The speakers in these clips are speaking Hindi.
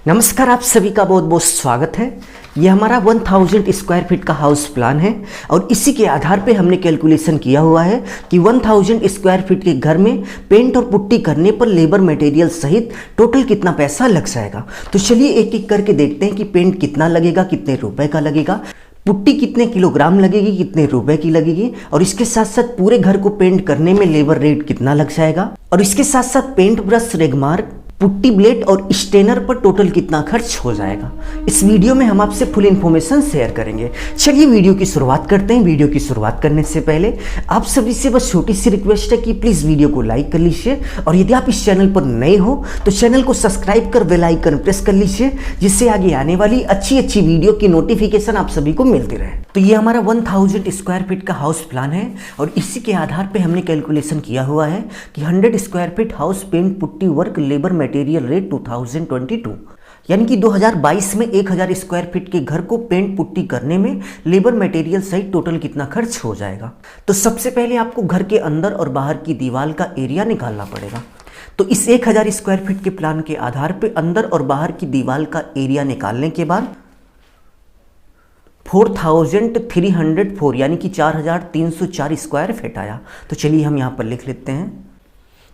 नमस्कार, आप सभी का बहुत बहुत स्वागत है। ये हमारा 1000 स्क्वायर फीट का हाउस प्लान है और इसी के आधार पे हमने कैलकुलेशन किया हुआ है कि 1000 स्क्वायर फीट के घर में पेंट और पुट्टी करने पर लेबर मटेरियल सहित टोटल कितना पैसा लग जाएगा। तो चलिए एक एक करके देखते हैं कि पेंट कितना लगेगा, कितने रुपए का लगेगा, पुट्टी कितने किलोग्राम लगेगी, कितने रुपए की लगेगी, और इसके साथ साथ पूरे घर को पेंट करने में लेबर रेट कितना लग जाएगा, और इसके साथ साथ पेंट ब्रश, रेगमार्क, पुट्टी ब्लेड और स्टेनर पर टोटल कितना खर्च हो जाएगा। इस वीडियो में हम आपसे फुल इन्फॉर्मेशन शेयर करेंगे। चलिए वीडियो की शुरुआत करते हैं। वीडियो की शुरुआत करने से पहले आप सभी से बस छोटी सी रिक्वेस्ट है कि प्लीज़ वीडियो को लाइक कर लीजिए, और यदि आप इस चैनल पर नए हो तो चैनल को सब्सक्राइब कर बेल आइकन प्रेस कर लीजिए, जिससे आगे आने वाली अच्छी अच्छी वीडियो की नोटिफिकेशन आप सभी को मिलती रहे। तो ये हमारा 1000 स्क्वायर फीट का हाउस प्लान है और इसी के आधार पे हमने कैलकुलेशन किया हुआ है कि 100 square feet house paint putty work labour material rate 2022, यानी कि 2022 में 1000 स्क्वायर फीट के घर को पेंट पुट्टी करने में लेबर मटेरियल सहित टोटल कितना खर्च हो जाएगा। तो सबसे पहले आपको घर के अंदर और बाहर की दीवार का एरिया निकालना पड़ेगा। तो इस 1000 स्क्वायर फीट के प्लान के आधार पे अंदर और बाहर की दीवार का एरिया निकालने के बाद 4304 यानी कि 4304 स्क्वायर फीट आया। तो चलिए हम यहाँ पर लिख लेते हैं।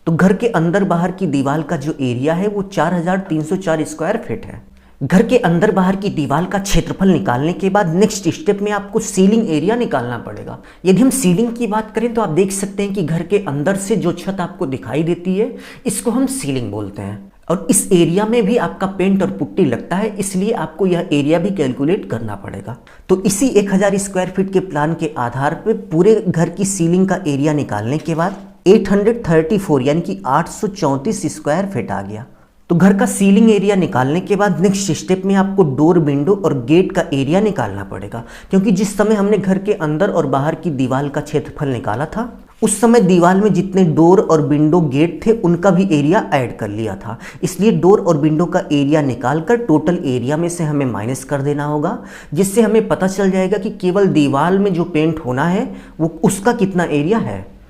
तो घर के अंदर बाहर की दीवार का जो एरिया है वो 4304 स्क्वायर फीट है। घर के अंदर बाहर की दीवार का क्षेत्रफल निकालने के बाद नेक्स्ट स्टेप में आपको सीलिंग एरिया निकालना पड़ेगा। यदि हम सीलिंग की बात करें तो आप देख सकते हैं कि घर के अंदर से जो छत आपको दिखाई देती है इसको हम सीलिंग बोलते हैं, और इस एरिया में भी आपका पेंट और पुट्टी लगता है, इसलिए आपको यह एरिया भी कैलकुलेट करना पड़ेगा। तो इसी 1000 स्क्वायर फीट के प्लान के आधार पर पूरे घर की सीलिंग का एरिया निकालने के बाद 834 यानी कि 834 स्क्वायर फीट आ गया। तो घर का सीलिंग एरिया निकालने के बाद नेक्स्ट स्टेप में आपको डोर, विंडो और गेट का एरिया निकालना पड़ेगा, क्योंकि जिस समय हमने घर के अंदर और बाहर की दीवार का क्षेत्रफल निकाला था उस समय दीवार में जितने डोर और विंडो गेट थे उनका भी एरिया ऐड कर लिया था, इसलिए डोर और विंडो का एरिया निकालकर टोटल एरिया में से हमें माइनस कर देना होगा, जिससे हमें पता चल जाएगा कि केवल दीवार में जो पेंट होना है वो उसका कितना एरिया है।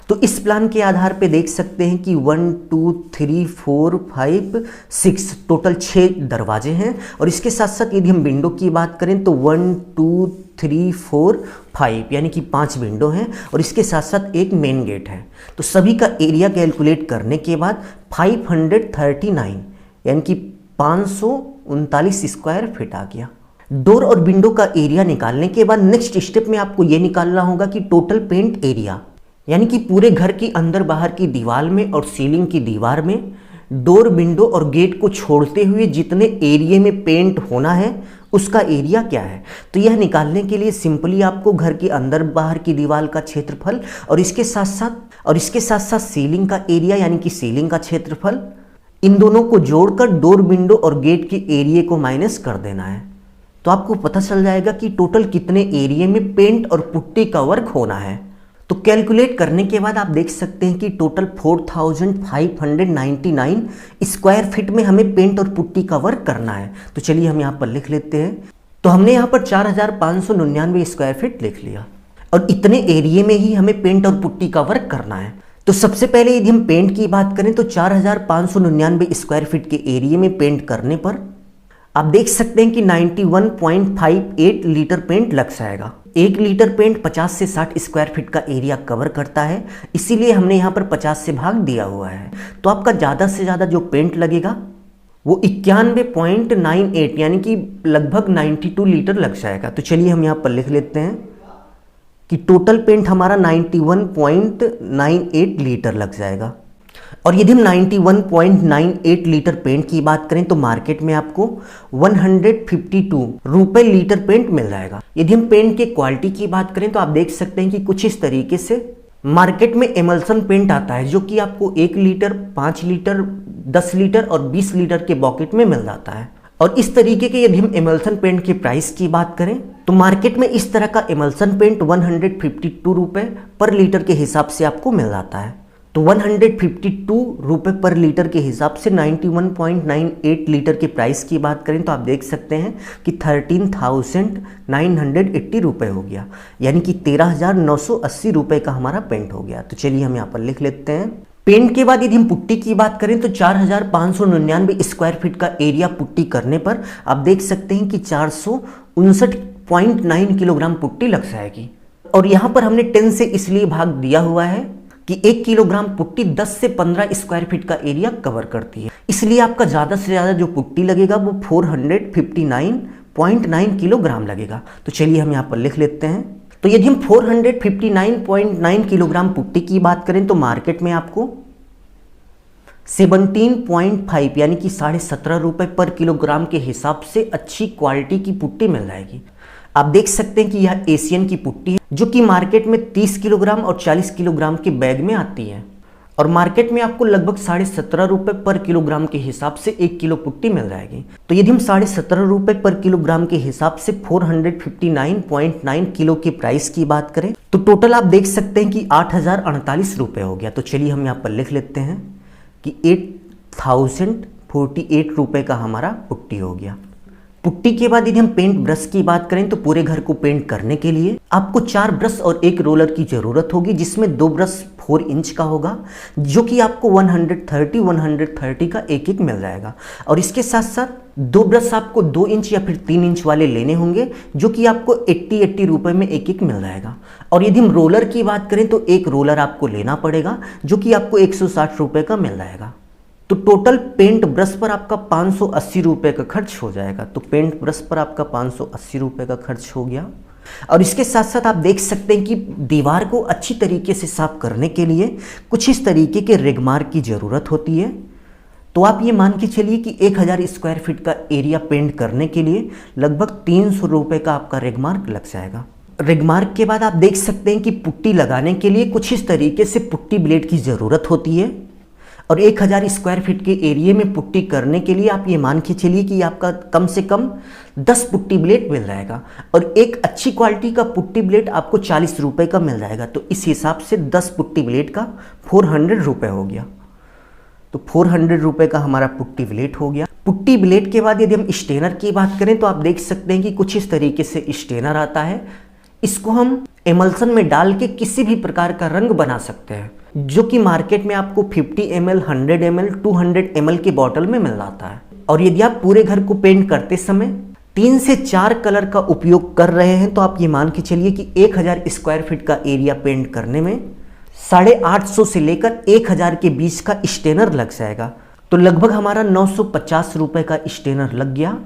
तो इस प्लान के आधार पे देख सकते हैं कि 1 2 3 4 5 6 टोटल 6 दरवाजे हैं, और इसके साथ साथ यदि हम विंडो की बात करें तो 1 2 3 4 5 यानी कि 5 विंडो हैं, और इसके साथ साथ एक मेन गेट है। तो सभी का एरिया कैलकुलेट करने के बाद 539 यानी कि 539 स्क्वायर फीट आ गया। डोर और विंडो का एरिया निकालने के बाद नेक्स्ट स्टेप में आपको ये निकालना होगा कि टोटल पेंट एरिया, यानी कि पूरे घर की अंदर बाहर की दीवार में और सीलिंग की दीवार में डोर, विंडो और गेट को छोड़ते हुए जितने एरिया में पेंट होना है उसका एरिया क्या है। तो यह निकालने के लिए सिंपली आपको घर के अंदर बाहर की दीवार का क्षेत्रफल और इसके साथ साथ सीलिंग का एरिया यानी कि सीलिंग का क्षेत्रफल, इन दोनों को जोड़कर डोर, विंडो और गेट के एरिया को माइनस कर देना है। तो आपको पता चल जाएगा कि टोटल कितने एरिया में पेंट और पुट्टी का वर्क होना है। तो कैलकुलेट करने के बाद आप देख सकते हैं कि टोटल 4599 स्क्वायर फीट में हमें पेंट और पुट्टी का वर्क करना है। तो चलिए हम यहाँ पर लिख लेते हैं। तो हमने यहाँ पर 4599 स्क्वायर फीट लिख लिया, और इतने एरिया में ही हमें पेंट और पुट्टी का वर्क करना है। तो सबसे पहले यदि हम पेंट की बात करें तो 4599 स्क्वायर फीट के एरिया में पेंट करने पर आप देख सकते हैं कि 91.58 लीटर पेंट लग जाएगा। 1 लीटर पेंट 50 से 60 स्क्वायर फीट का एरिया कवर करता है, इसीलिए हमने यहाँ पर 50 से भाग दिया हुआ है। तो आपका ज़्यादा से ज़्यादा जो पेंट लगेगा वो 91.98 यानी कि लगभग 92 लीटर लग जाएगा। तो चलिए हम यहाँ पर लिख लेते हैं कि टोटल पेंट हमारा 91.98 लीटर लग जाएगा। और यदि हम 91.98 लीटर पेंट की बात करें तो मार्केट में आपको 152 रुपए लीटर पेंट मिल जाएगा। यदि हम पेंट के क्वालिटी की बात करें तो आप देख सकते हैं कि कुछ इस तरीके से मार्केट में एमल्सन पेंट आता है, जो कि आपको 1 लीटर, 5 लीटर, 10 लीटर और 20 लीटर के बॉकेट में मिल जाता है। और इस तरीके के यदि हम एमल्सन पेंट के प्राइस की बात करें तो मार्केट में इस तरह का एमल्सन पेंट 152 रुपए पर लीटर के हिसाब से आपको मिल जाता है। तो 152 रुपए पर लीटर के हिसाब से 91.98 लीटर के प्राइस की बात करें तो आप देख सकते हैं कि 13,980 रुपये हो गया, यानी कि 13,980 रुपये का हमारा पेंट हो गया। तो चलिए हम यहाँ पर लिख लेते हैं पेंट के बाद यदि हम पुट्टी की बात करें तो 4599 स्क्वायर फीट का एरिया पुट्टी करने पर आप देख सकते हैं कि 459.9 किलोग्राम पुट्टी लग जाएगी। और यहाँ पर हमने 10 से इसलिए भाग दिया हुआ है कि 1 किलोग्राम पुट्टी 10 से 15 स्क्वायर फीट का एरिया कवर करती है, इसलिए आपका ज़्यादा से ज़्यादा जो पुट्टी लगेगा वो 459.9 किलोग्राम लगेगा। तो चलिए हम यहाँ पर लिख लेते हैं। तो यदि हम 459.9 किलोग्राम पुट्टी की बात करें तो मार्केट में आपको 17.5 यानी कि 17.5 रुपये पर किलोग्राम के हिसाब से अच्छी क्वालिटी की पुट्टी मिल जाएगी। आप देख सकते हैं कि यह एशियन की पुट्टी है जो कि मार्केट में 30 किलोग्राम और 40 किलोग्राम के बैग में आती है और मार्केट में आपको लगभग 17.5 रुपये पर किलोग्राम के हिसाब से 1 किलो पुट्टी मिल जाएगी। तो यदि हम 17.5 रुपये पर किलोग्राम के हिसाब से 459.9 किलो के प्राइस की बात करें तो टोटल आप देख सकते हैं कि 8,048 रुपये हो गया। तो चलिए हम यहाँ पर लिख लेते हैं कि 8,048 रुपये का हमारा पुट्टी हो गया। पुट्टी के बाद यदि हम पेंट ब्रश की बात करें तो पूरे घर को पेंट करने के लिए आपको 4 ब्रश और 1 रोलर की जरूरत होगी, जिसमें 2 ब्रश 4 इंच का होगा जो कि आपको 130 का एक एक मिल जाएगा। और इसके साथ साथ 2 ब्रश आपको 2 इंच या फिर 3 इंच वाले लेने होंगे जो कि आपको 80 रुपये में एक एक मिल जाएगा। और यदि हम रोलर की बात करें तो 1 रोलर आपको लेना पड़ेगा जो कि आपको 160 रुपये का मिल जाएगा। तो टोटल पेंट ब्रश पर आपका 580 रुपये का खर्च हो जाएगा। तो पेंट ब्रश पर आपका 580 रुपये का खर्च हो गया। और इसके साथ साथ आप देख सकते हैं कि दीवार को अच्छी तरीके से साफ करने के लिए कुछ इस तरीके के रेगमार्क की ज़रूरत होती है। तो आप ये मान के चलिए कि 1000 स्क्वायर फीट का एरिया पेंट करने के लिए लगभग 300 रुपये का आपका रेगमार्क लग जाएगा। रेगमार्क के बाद आप देख सकते हैं कि पुट्टी लगाने के लिए कुछ इस तरीके से पुट्टी ब्लेड की ज़रूरत होती है। और 1000 स्क्वायर फीट के एरिया में पुट्टी करने के लिए आप ये मान के चलिए कि आपका कम से कम 10 पुट्टी ब्लेड मिल जाएगा। और एक अच्छी क्वालिटी का पुट्टी ब्लेड आपको 40 रुपये का मिल जाएगा। तो इस हिसाब से 10 पुट्टी ब्लेड का 400 रुपये हो गया। तो 400 रुपये का हमारा पुट्टी ब्लेड हो गया। पुट्टी ब्लेड के बाद यदि हम स्टेनर की बात करें तो आप देख सकते हैं कि कुछ इस तरीके से स्टेनर आता है। इसको हम एमल्सन में डाल के किसी भी प्रकार का रंग बना सकते हैं जो कि मार्केट में आपको 50 ml, 100 ml, 200 ml के बॉटल में मिल जाता है। और यदि आप पूरे घर को पेंट करते समय 3 से 4 कलर का उपयोग कर रहे हैं तो आप ये मान के चलिए कि 1000 स्क्वायर फीट का एरिया पेंट करने में 850 से लेकर 1000 के बीच का स्टेनर लग जाएगा। तो लगभग हमारा 950 रुपये का स्टेनर लग गया।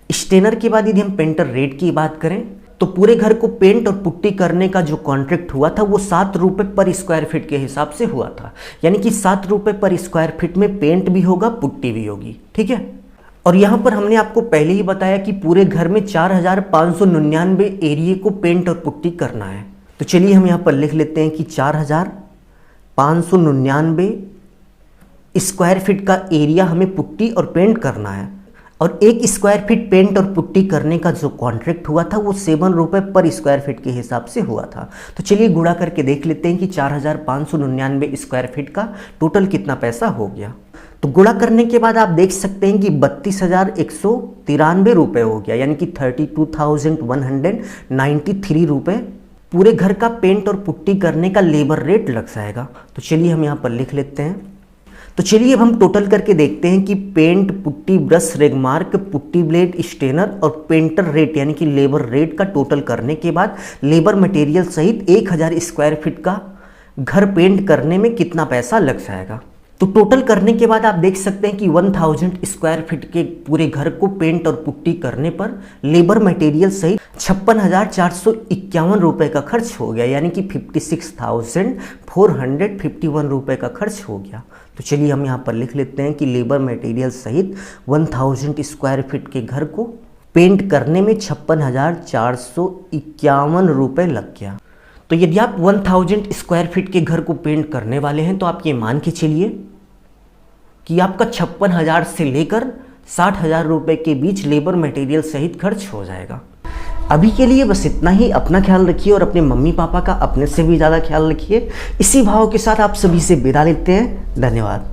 स्टेनर के बाद यदि हम पेंटर रेट की बात करें तो पूरे घर को पेंट और पुट्टी करने का जो कॉन्ट्रैक्ट हुआ था वो 7 रुपये पर स्क्वायर फीट के हिसाब से हुआ था, यानी कि 7 रुपये पर स्क्वायर फीट में पेंट भी होगा, पुट्टी भी होगी। ठीक है। और यहाँ पर हमने आपको पहले ही बताया कि पूरे घर में 4599 एरिया को पेंट और पुट्टी करना है। तो चलिए हम यहाँ पर लिख लेते हैं कि 4599 स्क्वायर फीट का एरिया हमें पुट्टी और पेंट करना है। और 1 स्क्वायर फीट पेंट और पुट्टी करने का जो कॉन्ट्रैक्ट हुआ था वो 7 रुपये पर स्क्वायर फीट के हिसाब से हुआ था। तो चलिए गुणा करके देख लेते हैं कि 4599 स्क्वायर फीट का टोटल कितना पैसा हो गया। तो गुणा करने के बाद आप देख सकते हैं कि 32,193 रुपये हो गया, यानी कि 32,193 रुपये पूरे घर का पेंट और पुट्टी करने का लेबर रेट लग जाएगा। तो चलिए हम यहाँ पर लिख लेते हैं। तो चलिए अब हम टोटल करके देखते हैं कि पेंट, पुट्टी, ब्रश, रेगमार्क, पुट्टी ब्लेड, स्टेनर और पेंटर रेट यानी कि लेबर रेट का टोटल करने के बाद लेबर मटेरियल सहित 1000 स्क्वायर फीट का घर पेंट करने में कितना पैसा लग जाएगा। तो टोटल करने के बाद आप देख सकते हैं कि 1000 स्क्वायर फीट के पूरे घर को पेंट और पुट्टी करने पर लेबर मटेरियल सहित 56,451 रुपये का खर्च हो गया, यानी कि 56,451 रुपये का खर्च हो गया। तो चलिए हम यहाँ पर लिख लेते हैं कि लेबर मटेरियल सहित 1000 स्क्वायर फीट के घर को पेंट करने में 56,451 रुपये लग गया। तो यदि आप 1000 स्क्वायर फीट के घर को पेंट करने वाले हैं तो आप ये मान के चलिए कि आपका 56,000 से लेकर 60,000 रुपये के बीच लेबर मटेरियल सहित खर्च हो जाएगा। अभी के लिए बस इतना ही। अपना ख्याल रखिए और अपने मम्मी पापा का अपने से भी ज़्यादा ख्याल रखिए। इसी भाव के साथ आप सभी से विदा लेते हैं। धन्यवाद।